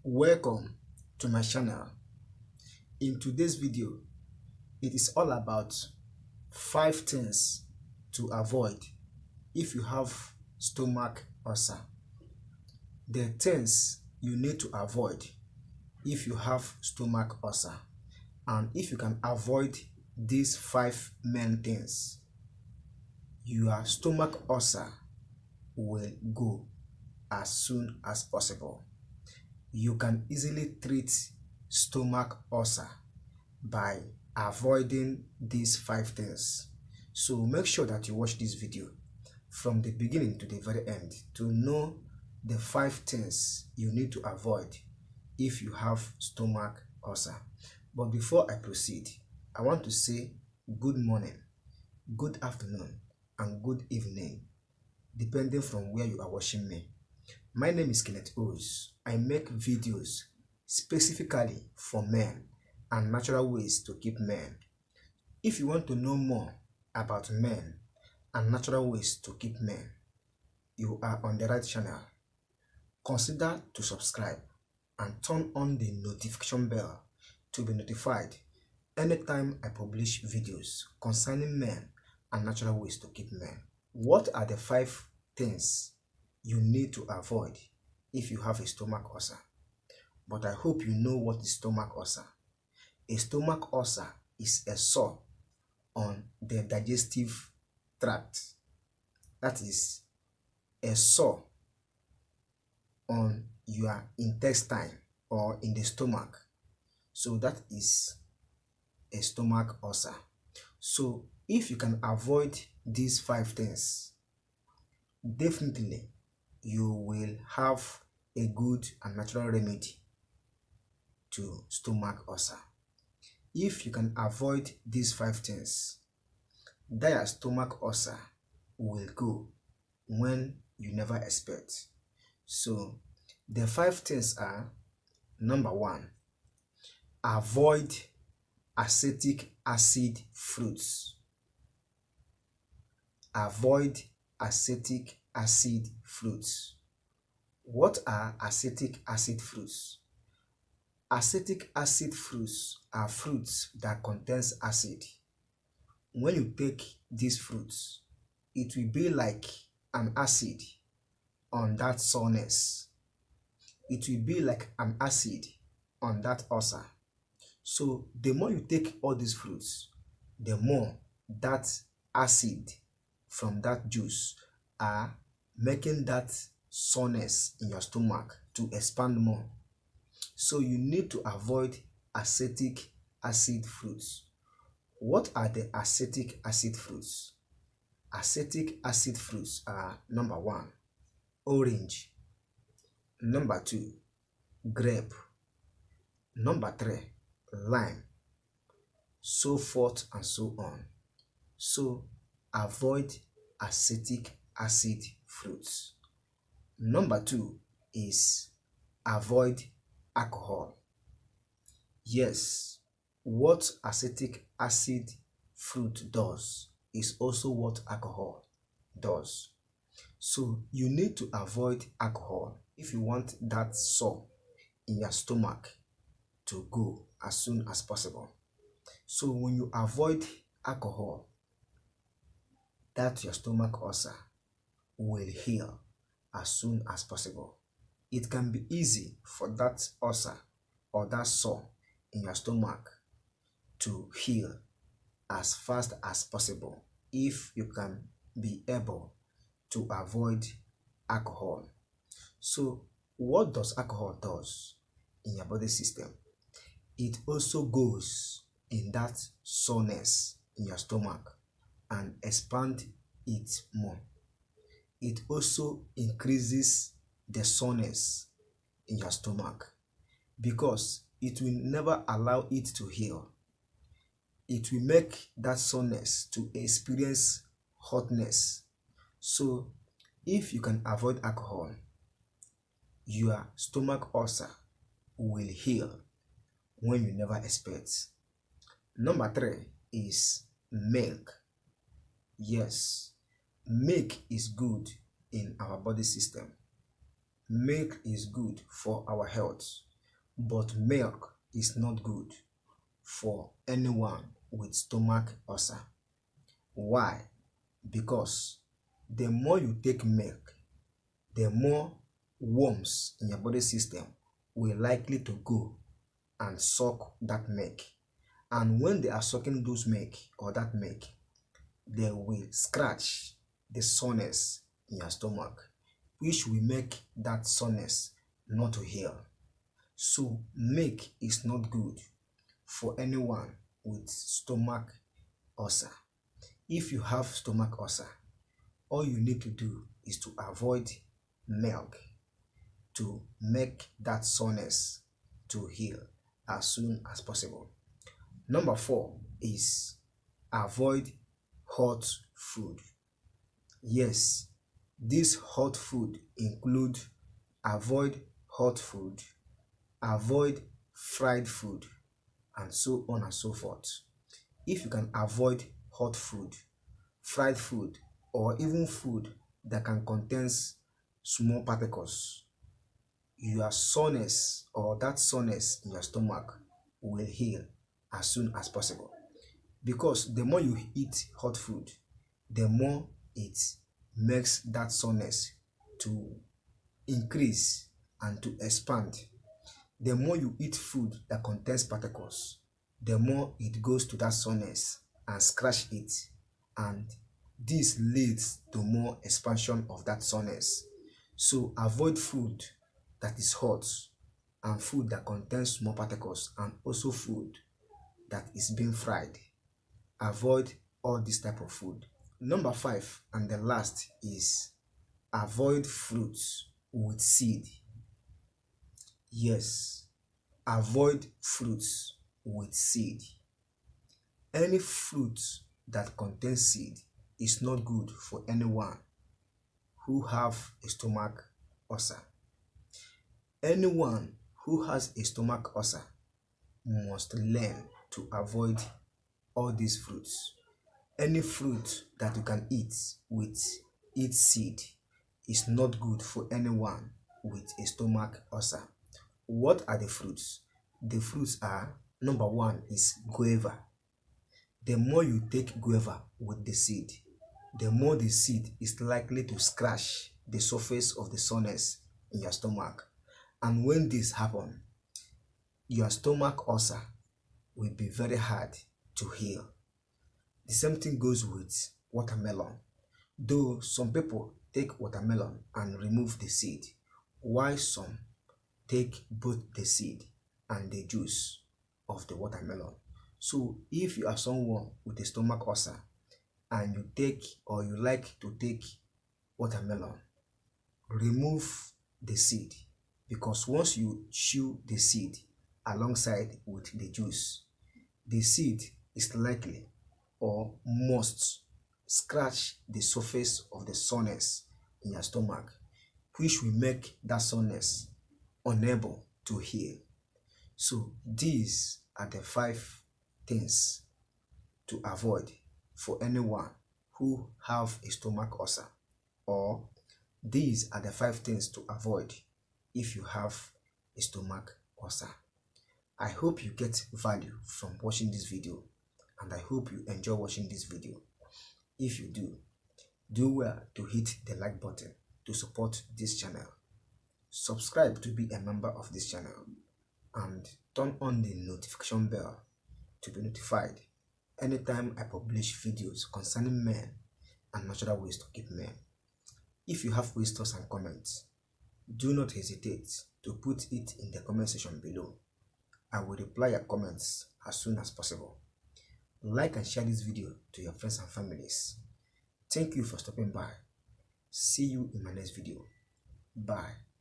Welcome to my channel. In today's video, it is all about 5 things to avoid if you have stomach ulcer. The things you need to avoid if you have stomach ulcer, and if you can avoid these 5 main things, your stomach ulcer will go as soon as possible. You can easily treat stomach ulcer by avoiding these 5 things. So make sure that you watch this video from the beginning to the very end to know the 5 things you need to avoid if you have stomach ulcer. But before I proceed, I want to say good morning, good afternoon, and good evening, depending from where you are watching me. My name is Kenneth Os. I make videos specifically for men and natural ways to keep men. If you want to know more about men and natural ways to keep men, you are on the right channel. Consider to subscribe and turn on the notification bell to be notified anytime I publish videos concerning men and natural ways to keep men. What are the 5 things you need to avoid if you have a stomach ulcer? But I hope you know what is stomach ulcer. A stomach ulcer is a sore on the digestive tract. That is a sore on your intestine or in the stomach. So that is a stomach ulcer. So if you can avoid these 5 things, definitely you will have a good and natural remedy to stomach ulcer. If you can avoid these 5 things, that stomach ulcer will go when you never expect. So the 5 things are: number 1, avoid acetic acid fruits. Avoid acetic acid fruits. What are acetic acid fruits? Acetic acid fruits are fruits that contains acid. When you take these fruits, it will be like an acid on that soreness. It will be like an acid on that ulcer. So the more you take all these fruits, the more that acid from that juice are making that soreness in your stomach to expand more. So you need to avoid acetic acid fruits. What are the acetic acid fruits? Acetic acid fruits are: number 1, orange; number 2, grape; number 3, lime, so forth and so on. So avoid acetic acid fruits. Number 2 is avoid alcohol. Yes, what acetic acid fruit does is also what alcohol does. So you need to avoid alcohol if you want that sore in your stomach to go as soon as possible. So when you avoid alcohol, that your stomach ulcer will heal as soon as possible. It can be easy for that ulcer or that sore in your stomach to heal as fast as possible if you can be able to avoid alcohol. So what does alcohol does in your body system? It also goes in that soreness in your stomach and expand it more. It also increases the soreness in your stomach because it will never allow it to heal. It will make that soreness to experience hotness. So if you can avoid alcohol, your stomach ulcer will heal when you never expect. Number 3 is milk. Yes, milk is good in our body system. Milk is good for our health. but milk is not good for anyone with stomach ulcer. Why? Because the more you take milk, the more worms in your body system will likely to go and suck that milk. And when they are sucking those milk or that milk, they will scratch the soreness in your stomach, which will make that soreness not to heal. So milk is not good for anyone with stomach ulcer. If you have stomach ulcer, all you need to do is to avoid milk to make that soreness to heal as soon as possible. Number 4 is avoid hot food. Yes, this hot food include avoid hot food, avoid fried food, and so on and so forth. If you can avoid hot food, fried food, or even food that can contain small particles, your soreness or that soreness in your stomach will heal as soon as possible. Because the more you eat hot food, the more it makes that soreness to increase and to expand. The more you eat food that contains particles, the more it goes to that soreness and scratch it, and this leads to more expansion of that soreness. So avoid food that is hot and food that contains small particles, and also food that is being fried. Avoid all this type of food. Number 5 and the last is avoid fruits with seed. Yes, avoid fruits with seed. Any fruit that contains seed is not good for anyone who have a stomach ulcer. Anyone who has a stomach ulcer must learn to avoid all these fruits. Any fruit that you can eat with its seed is not good for anyone with a stomach ulcer. What are the fruits? The fruits are, number 1 is guava. The more you take guava with the seed, the more the seed is likely to scratch the surface of the soreness in your stomach. And when this happens, your stomach ulcer will be very hard to heal. The same thing goes with watermelon. Though some people take watermelon and remove the seed, while some take both the seed and the juice of the watermelon. So if you are someone with a stomach ulcer and you take or you like to take watermelon, remove the seed, because once you chew the seed alongside with the juice, the seed is likely or must scratch the surface of the soreness in your stomach, which will make that soreness unable to heal. So these are the 5 things to avoid for anyone who have a stomach ulcer, or these are the 5 things to avoid if you have a stomach ulcer. I hope you get value from watching this video, and I hope you enjoy watching this video. If you do well to hit the like button to support this channel. Subscribe to be a member of this channel, and turn on the notification bell to be notified anytime I publish videos concerning men and natural ways to keep men. If you have questions and comments, do not hesitate to put it in the comment section below. I will reply your comments as soon as possible. Like and share this video to your friends and families. Thank you for stopping by. See you in my next video. Bye.